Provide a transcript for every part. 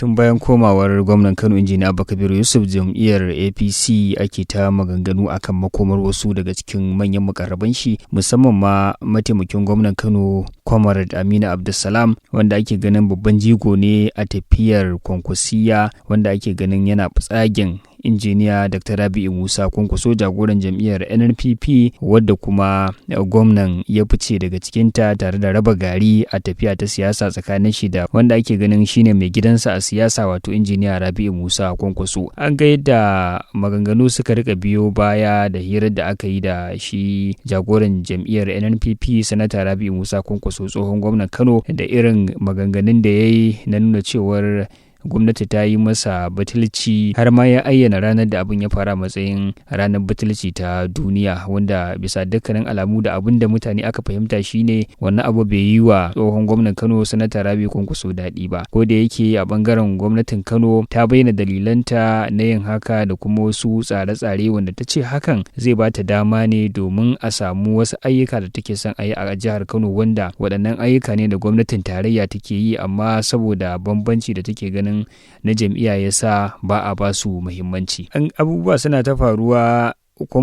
Tun bayan komawar gwamnan Kano Injiniya Abba Kabir Yusuf jam'iyyar APC ake ta maganganu akan makomar wasu daga cikin manyan mukarraban shi, musamman ma mataimakin gwamnan Kano Comrade Aminu Abdulsalam, wanda ake ganin babban jigo ne a tafiyar Kwankwasiyya, wanda ake ganin yana tsagen injiniya Dr. Rabi'u Musa Kwankwaso, jagoran jam'iyyar NNPP, wadda kuma gwamnan ya fice daga cikinta tare da raba gari a tafiya ta siyasa tsakanin shi da wanda ake ganin shine mai gidansa a siyasa, wato injiniya Rabi'u Musa Kwankwaso. An ga yadda maganganu suka rika biyo baya da hirar da aka yi da shi jagoran jam'iyyar NNPP sanata Rabi'u Musa Kwankwaso, tsohon gwamnan Kano, da irin maganganun da ya yi na nuna cewar gwamnati ta yi masa batulci, har ma ya ayyana ranar da abin ya fara matsayin ranar batulci ta duniya, wanda bisa dukkanin alamu da abin da mutane aka fahimta shine wannan abu bai yi wa tsohon gwamnan Kano sanata Rabi'u Kwankwaso daɗi ba. Ko da yake a bangaren gwamnatin Kano ta bayyana dalilanta na yin haka da kuma wasu tsare-tsare wanda ta ce hakan zai ba ta dama ne domin a samu wasu ayyuka da take son a yi a jihar Kano, wanda waɗannan ayyuka ne da gwamnatin tarayya take yi, amma saboda bambanci da take ganin na jam'iyya ya sa ba a ba su muhimmanci. Abubuwa suna ta faruwa,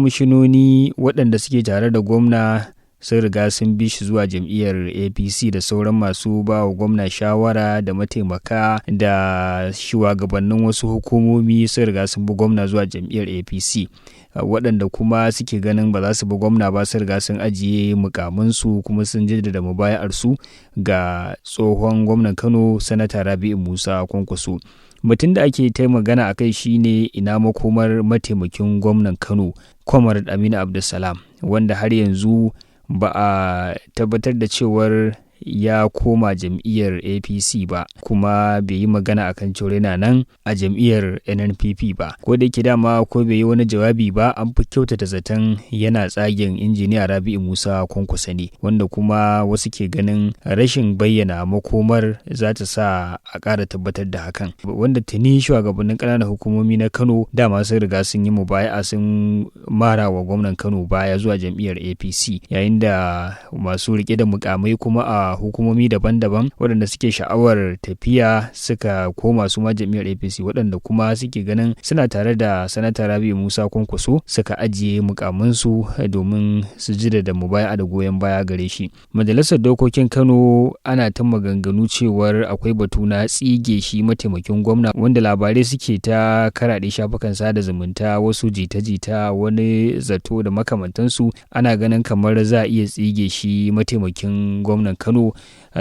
kwamishinoni waɗanda suke tare da gwamna sun riga sun bi shi zuwa jam'iyyar APC, da sauran masu ba wa gwamna shawara da mataimaka da shugabannin wasu hukumomi sun riga sun bi gwamna zuwa jam'iyyar APC. Waɗanda kuma suke ganin ba za su bi gwamna ba sun riga sun ajiye mukamansu kuma sun jaddada mubaya'arsu ga tsohon gwamnan Kano sanata Rabi'u Musa Kwankwaso. Batun da ake ta magana a kai shine ina makomar mataimakin gwamnan Kano Comrade Aminu Abdulsalam, wanda har yanzu ba a tabbatar da cewar ya koma jam'iyyar APC ba, kuma bai yi magana akan cewa yana nan a jam'iyyar NNPP ba. Ko da yake dama ko bai yi wani jawabi ba, an fi kyautata zaton yana tsagen injiniya Rabi'u Musa Kwankwaso ne, wanda kuma wasu ke ganin rashin bayyana makomar za ta sa a ƙara tabbatar da hakan, wanda tuni shugabannin ƙananan hukumomi na Kano dama sun riga sun yi mubaya'a, sun mara wa gwamnan Kano baya zuwa jam'iyyar APC, yayin da masu rike da mukamai kuma a hukumomi daban-daban waɗanda suke sha'awar tafiya suka koma su ma jam'iyyar APC, waɗanda kuma suke ganin suna tare da sanata Rabi'u Musa Kwankwaso suka ajiye mukamansu domin su ji da mubaya'a da goyon baya gare shi. Majalisar Dokokin Kano ana ta maganganu cewar akwai batu na tsige shi mataimakin gwamna, wanda labarai suke ta karaɗe shafukan sada zumunta, wasu jita-jita, wani zato da makamantansu. Ana ganin kamar za a iya tsige shi mataimakin gwamnan Kano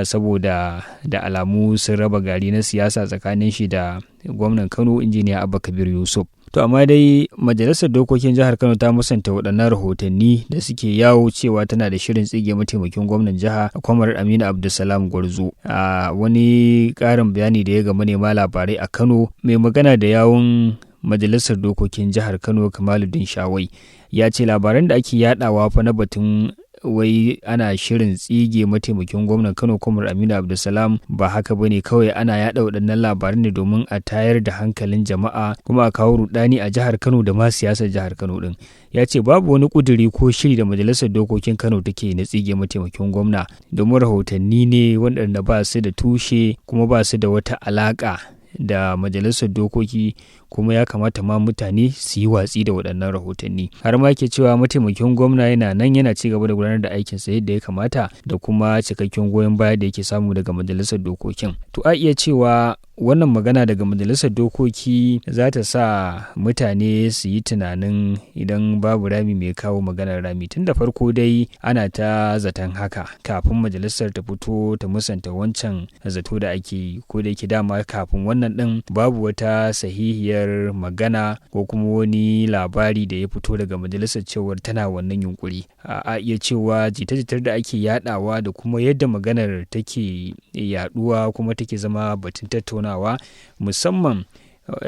saboda da alamu sun raba gari na siyasa tsakanin shi da gwamnan Kano injiniya Abba Kabir Yusuf. To amma dai Majalisar Dokokin Jihar Kano ta musanta waɗannan rahotanni da suke yawo cewa tana da shirin tsige mataimakin gwamnan jiha Comrade Aminu Abdulsalam Gwarzo. A wani ƙarin bayani da ya ga manema labarai a Kano, mai magana da yawun Majalisar Dokokin Jihar Kano Kamaluddin Shawai ya ce labaran da ake yadawa fa na batun wai ana shirin tsige mataimakin gwamnan Kano Comrade Aminu Abdulsalam ba haka bane, kawai ana yada waɗannan labaran ne domin a tayar da hankalin jama'a kuma a kawo rudani a jihar Kano da ma siyasar jihar Kano din. Ya ce babu wani kuduri ko shiri da Majalisar Dokokin Kano take na tsige mataimakin gwamna, domin rahotanni ne waɗanda ba su da tushe kuma ba su da wata alaka da Majalisar Dokoki, kuma ya kamata ma mutane su yi watsi da waɗannan rahotanni. Har ma ke cewa mataimakin gwamna yana nan yana ci gaba da gudanar da aikinsa yadda ya kamata, da kuma cikakken goyon baya da yake samu daga Majalisar Dokokin. To a iya cewa wannan magana daga Majalisar Dokoki za ta sa mutane su yi tunanin idan babu rami mai kawo maganar rami. Tun da farko dai ana ta zaton haka kafin majalisar ta fito ta musanta wancan zato da ake yi, ko da yake dama kafin wannan din babu wata sahihiyar magana ko kuma wani labari da ya fito daga majalisar cewar tana wannan yunkuri. A iya cewa jita-jitar da ake yadawa da kuma yadda maganar take yaduwa kuma take zama batun tattaunawa, musamman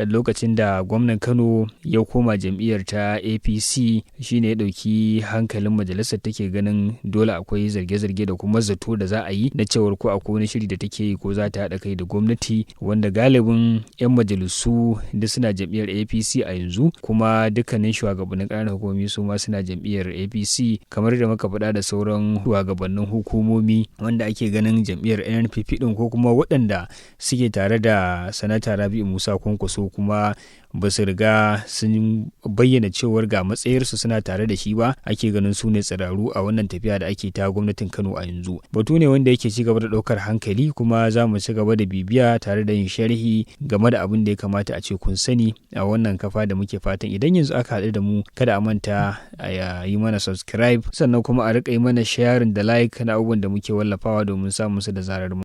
lokacin da gwamnan Kano ya koma jam'iyyar ta APC shine ya ɗauki hankalin majalisar, take ganin dole akwai zarge-zarge da kuma zato da za a yi na cewar ko akwai wani shiri da take yi ko za ta haɗa kai da gwamnati, wanda galibin 'yan majalisu da suna jam'iyyar APC a yanzu, kuma dukkanin shugabannin ƙananan hukumomi su ma suna jam'iyyar APC, kamar da muka faɗa da sauran shugabannin hukumomi wanda ake ganin jam'iyyar NNPP ɗin ko kuma waɗanda suke tare da sanata Rabi'u Musa Kwankwaso kuma ba su riga sun bayyana cewar ga matsayarsu suna tare da shi ba, ake ganin su ne tsiraru a wannan tafiya da ake ta gwamnatin Kano a yanzu. Batu ne wanda yake ci gaba da ɗaukar hankali, kuma za mu ci gaba da bibiya tare da yin sharhi game da abin da ya kamata a ce kun sani a wannan kafa da muke fatan idan yanzu aka haɗu da mu kada a manta a yi mana subscribe, sannan kuma a riƙa yi mana sharing da like na abubuwan da muke wallafawa domin samun su da zarar mu.